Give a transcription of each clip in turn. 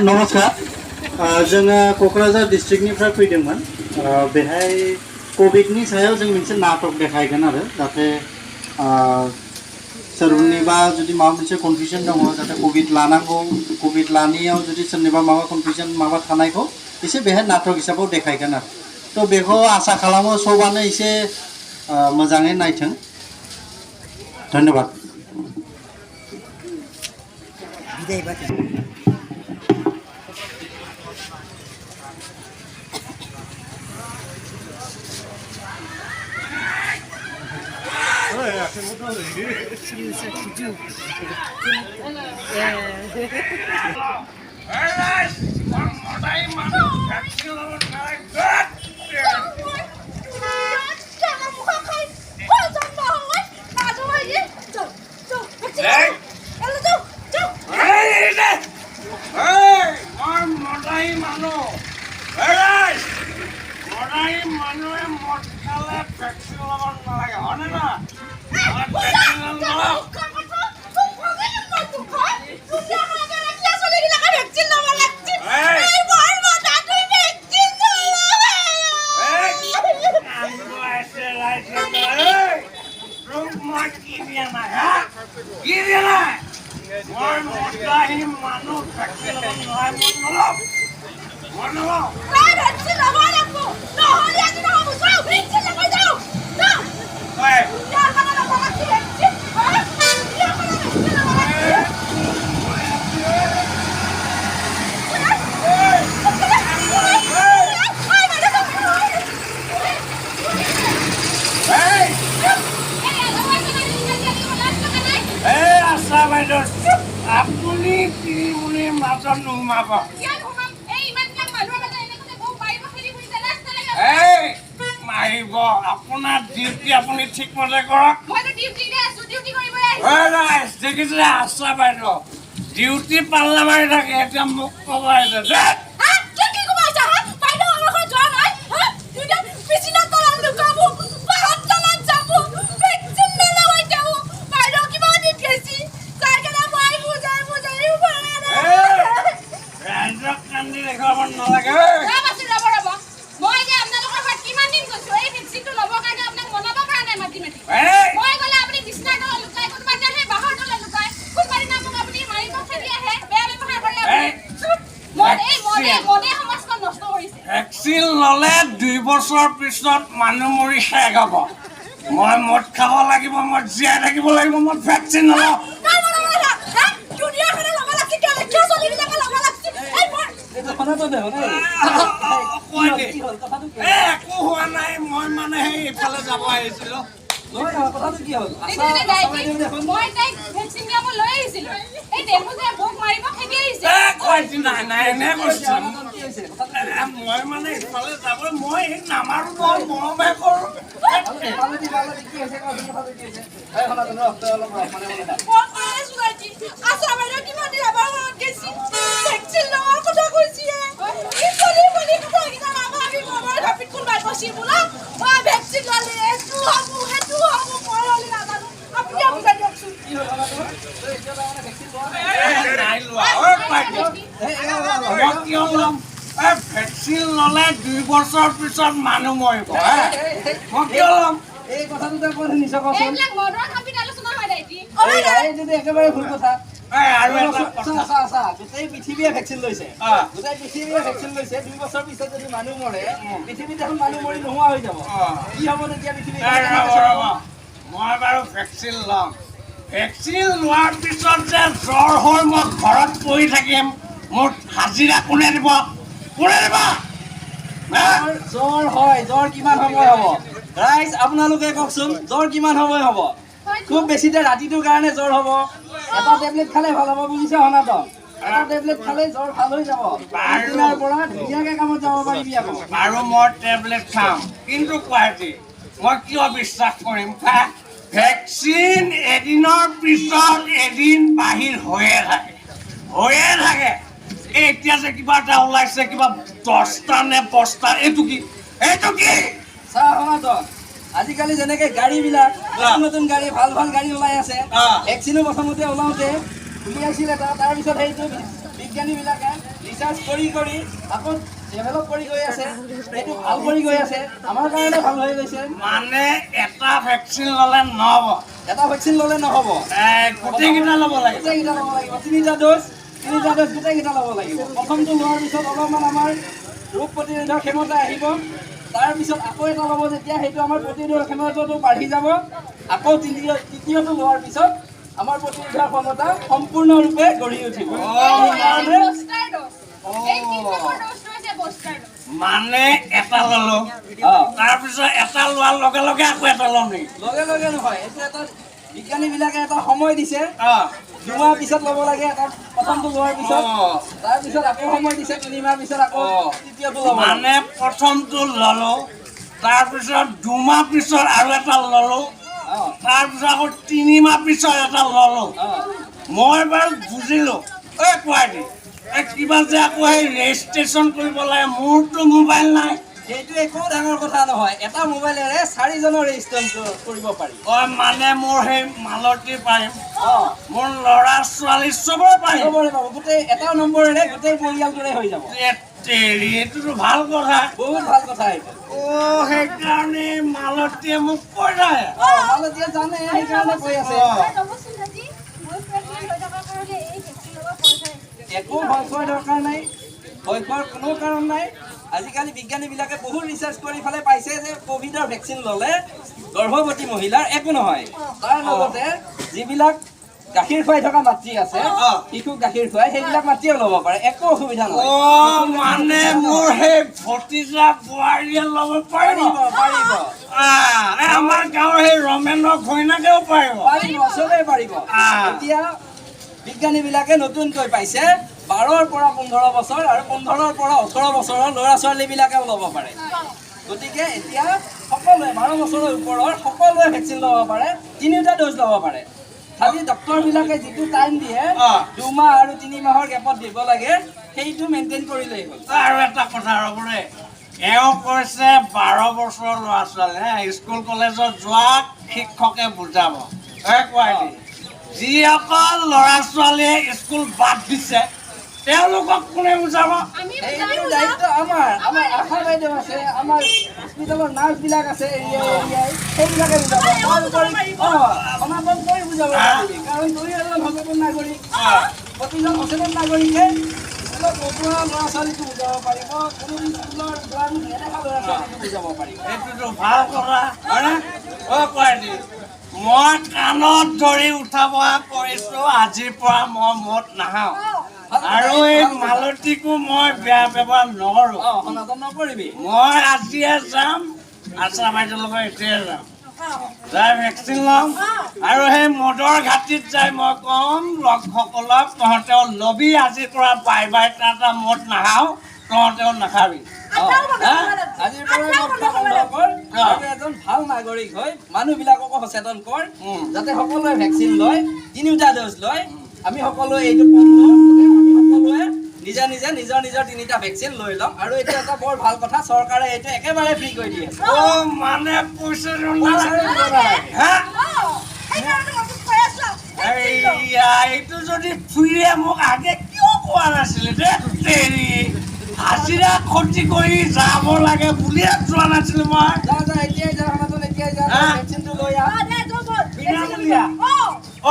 नमस्कार जोङो क'क्राझार डिस्ट्रिक्टनिफ्राय फैदोंमोन बेहाय कभिडनि सायाव जों मोनसे नाटक देखायगोन आरो जाहाथे सोरनिबा जुदि माबा मोनसे कनफिउजन दङ जाहाथे कभिड लानांगौ कभिड लानायाव जुदि सोरनिबा माबा कनफिउजन माबा थानायखौ एसे बेहाय नाटक हिसाबाव देखायगोन आरो थ' बेखौ आसा खालामो सबानो एसे मोजाङै नायथों धन्यबाद ডিউটি পাল্লা মাৰি থাকে এতিয়া মোক কবাই দে ভেকচিন ললে 2 বছৰ পিছত মানুহ মৰি শেষ হ'ব মই মদ খাব লাগিব মই জীয়াই থাকিব লাগিব মই ভেকচিন নলওঁ একো হোৱা নাই মই মানে সেই ইফালে যাব আহিছিলোঁ মই মানে ইফালে যাব মই নামাৰো মৰমে কৰোঁ ভেকচিন ললে 2 বছৰ পিছত মানুহ মৰিব মই কিয় ল'ম এই কথাটো তই কৈ শুনিছ কচোন একেবাৰে ভুল কথা গোটেই পৃথিৱীয়ে ভেকচিন লৈছে গোটেই পৃথিৱীয়ে ভেকচিন লৈছে 2 বছৰ পিছত যদি মানুহ মৰে পৃথিৱীত দেখোন মানুহ মৰি নোহোৱা হৈ যাব কি হ'ব তেতিয়া পৃথিৱী মই বাৰু ভেকচিন ল'ম ভেকচিন লোৱাৰ পিছত যে জ্বৰ হৈ মই ঘৰত পৰি থাকিম মোৰ হাজিৰা কোনে দিব জ্বৰ হয় জ্বৰ কিমান সময় হ'ব ৰাইজ আপোনালোকে কওকচোন জ্বৰ কিমান সময় হ'ব খুব বেছিতে ৰাতিটোৰ কাৰণে জ্বৰ হ'ব এটা টেবলেট খালে ভাল হ'ব বুজিছে সনাতন এটা টেবলেট খালে জ্বৰ ভাল হৈ যাব পাছদিনাৰ পৰা ধুনীয়াকৈ কামত যাব পাৰিবি আকৌ আৰু মই টেবলেট খাম কিন্তু কোৱাটি মই কিয় বিশ্বাস কৰিম ভেকচিন এদিনৰ পিছত এদিন বাহিৰ হৈয়ে থাকে এতিয়া যে কিবা এটা ওলাইছে কিবা 10টা নে 5টা এইটো কি চাহ সনাতন আজিকালি যেনেকে গাড়ীবিলাক নতুন গাড়ী ভাল গাড়ী ওলাই আছে ভেকচিনো প্ৰথমতে ওলাওঁতে উলিয়াইছিল এটা তাৰপিছত সেইটো বিজ্ঞানীবিলাকে ৰিচাৰ্চ কৰি আকৌ ডেভেলপ কৰি গৈ আছে সেইটো ভাল কৰি গৈ আছে আমাৰ কাৰণে ভাল হৈ গৈছে মানে এটা ভেকচিন ল'লে নহ'ব এটা ভেকচিন ল'লে নহ'ব গোটেইকেইটা ল'ব লাগিব তিনিটা ড'জ গোটেইকেইটা ল'ব লাগিব প্ৰথমটো লোৱাৰ পিছত অলপমান আমাৰ ৰোগ প্ৰতিৰোধক ক্ষমতা আহিব তাৰপিছত আকৌ এটা ল'ব যেতিয়া সেইটো আমাৰ প্ৰতিৰোধক ক্ষমতাটো বাঢ়ি যাব আকৌ তৃতীয়টো লোৱাৰ পিছত আমাৰ প্ৰতিৰোধক ক্ষমতা সম্পূৰ্ণৰূপে গঢ়ি উঠিব মানে এটা ল'লো তাৰপিছত এটা লোৱাৰ লগে লগে আকৌ এটা ল'ম নেকি লগে নহয় এইটো এটা বিজ্ঞানীবিলাকে এটা সময় দিছে 2 মাহ পিছত ল'ব লাগে এটা প্ৰথমটো লোৱাৰ পিছত তাৰপিছত আকৌ সময় দিছে 3 মাহ পিছত আকৌ তৃতীয়টো ল'ব মানে প্ৰথমটো ল'লো তাৰপিছত 2 মাহ পিছত আৰু এটা ল'লো তাৰপিছত আকৌ 3 মাহ পিছত এটা ল'লো মই বাৰু বুজিলোঁ কোৱাটি কিবা যে আকৌ সেই ৰেজিষ্ট্ৰেশ্যন কৰিব লাগে মোৰতো মোবাইল নাই সেইটো একো ডাঙৰ কথা নহয় এটা মোবাইলেৰে 4জনৰ ৰেজিষ্ট্ৰেশ্যন কৰিব পাৰি মানে মোৰ সেই মালতী পাৰিম মোৰ ল'ৰা ছোৱালী চবৰে পাৰিম গোটেই এটা নম্বৰেৰে গোটেই পৰিয়ালটোৰে হৈ যাব এইটোতো ভাল কথা বহুত ভাল কথা এইটো সেইকাৰণে মালতীয়ে মোক কৈ থাকে মালতীয়ে জানে সেইকাৰণে কৈ আছে একো ভয় খোৱাৰ দৰকাৰ নাই ভয় খোৱাৰ কোনো কাৰণ নাই আজিকালি বিজ্ঞানীবিলাকে বহুত ৰিচাৰ্চ কৰি ফালে পাইছে যে কোভিডৰ ভেকচিন ল'লে গৰ্ভৱতী মহিলাৰ একো নহয় তাৰ লগতে যিবিলাক গাখীৰ খুৱাই থকা মাতৃ আছে শিশুক গাখীৰ খুৱাই সেইবিলাক মাতৃয়েও ল'ব পাৰে একো অসুবিধা নহয় মানে মোৰ সেই ভতিজা বোৱাৰীয়ে ল'ব পাৰিব আমাৰ গাঁৱৰ সেই ৰমেনৰ ঘৈণাকেও পাৰিব চবেই পাৰিব এতিয়া বিজ্ঞানীবিলাকে নতুনকৈ পাইছে 12ৰ পৰা 15 বছৰ আৰু 15ৰ পৰা 18 বছৰৰ ল'ৰা ছোৱালীবিলাকেও ল'ব পাৰে গতিকে এতিয়া সকলোৱে 12 বছৰৰ ওপৰৰ সকলোৱে ভেকচিন ল'ব পাৰে 3টা ড'জ ল'ব পাৰে খালি ডক্টৰবিলাকে যিটো টাইম দিয়ে 2 মাহ আৰু 3 মাহৰ গেপত দিব লাগে সেইটো মেইনটেইন কৰিলেই হ'ল আৰু এটা কথা ৰ'বৰে এওঁ কৈছে 12 বছৰৰ ল'ৰা ছোৱালী স্কুল কলেজত যোৱা শিক্ষকে বুজাব কোৱাটি যিসকল ল'ৰা ছোৱালীয়ে স্কুল বাদ দিছে তেওঁলোকক কোনে বুজাব এইটো দায়িত্ব আমাৰ আশা বাইদেউ আছে আমাৰ হস্পিটেলৰ নাৰ্ছবিলাক আছে এৰিয়াই সেইবিলাকে বুজাব সমাধান কৰি বুজাব কাৰণ তুমি এজন সচেতন নাগৰিক প্ৰতিজন সচেতন নাগৰিকে স্কুলত নপঢ়া ল'ৰা ছোৱালীকো বুজাব পাৰিব কোনো স্কুলৰ যোৱা নেদেখা ল'ৰা ছোৱালীকো বুজাব পাৰিব এইটোতো ভাল কথা হয়নে কোৱাটি মই কাণত ধৰি উঠা বহা কৰিছোঁ আজিৰ পৰা মই মদ নাখাওঁ আৰু এই মালতীকো মই বেয়া ব্যৱহাৰ নকৰোঁ নকৰিবি মই আজিয়ে যাম আশা বাইদেউৰ লগত এতিয়াই যাম যাই ভেকচিন ল'ম আৰু সেই মদৰ ঘাটিত যাই মই ক'ম লগসকলক তহঁতেও ল'বি আজিৰ পৰা বাই এটা মদ নাখাওঁ তহঁতেও নাখাবি আজিৰ পৰা এজন ভাল নাগৰিক হৈ মানুহবিলাককো সচেতন কৰ যাতে সকলোৱে ভেকচিন লয় 3টা ড'জ লয় আমি সকলোৱে এইটো সকলোৱে নিজৰ 3টা ভেকচিন লৈ ল'ম আৰু এইটো এটা বৰ ভাল কথা চৰকাৰে এইটো একেবাৰে ফ্ৰী কৰি দিয়ে মানে পইচা এইটো যদি ফ্ৰীয়ে মোক আগে কিয় কোৱা নাছিলে দেই হাজিৰা খতি কৰি যাব লাগে বুলিয়ে যোৱা নাছিলো মই এতিয়াই ভেকচিনটো লৈ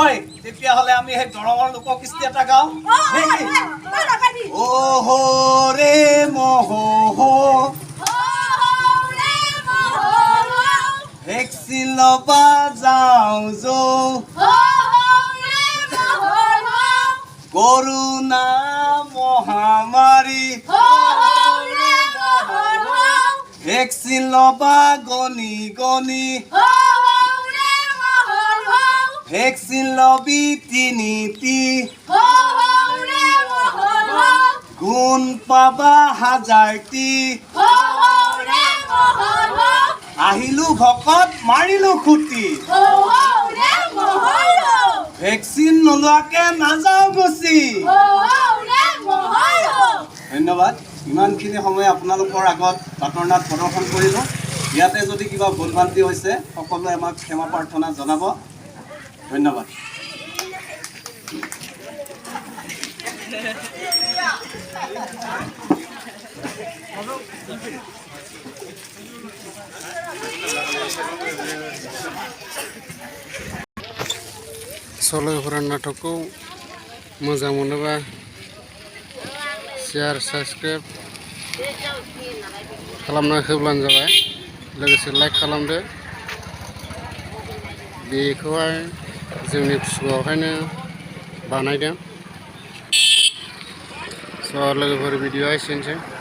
ঐ তেতিয়াহ'লে আমি সেই দৰঙৰ লোককৃষ্টি এটা গাওঁ অহ ৰে মহ ভেকচিন ল'বা যাওঁ যৌ করুণা মহামারী ভেকচিন ল'বা গনি গনি ভেকচিন ল'বি তিনিটি গুণ পাবা হাজাৰটি আহিলো ভকত মাৰিলো খুটি ভেকচিন নোলোৱাকে নাযাওঁ গুচি ধন্যবাদ ইমানখিনি সময় আপোনালোকৰ আগত বাটৰ নাট প্ৰদৰ্শন কৰিলোঁ ইয়াতে যদি কিবা ভুল ভ্ৰান্তি হৈছে সকলোৱে আমাক ক্ষমা প্ৰাৰ্থনা জনাব ধন্যবাদ सल'फोरा नाटकखौ मोजां मोनोबा शेयार साबस्क्राइब खालामना होब्लानो जाबाय लोगोसे लाइक खालामदो बेखौहाय जोंनि खुगायावहायनो बानायदों स' लोगोफोर भिडिअ'आ एसेनोसै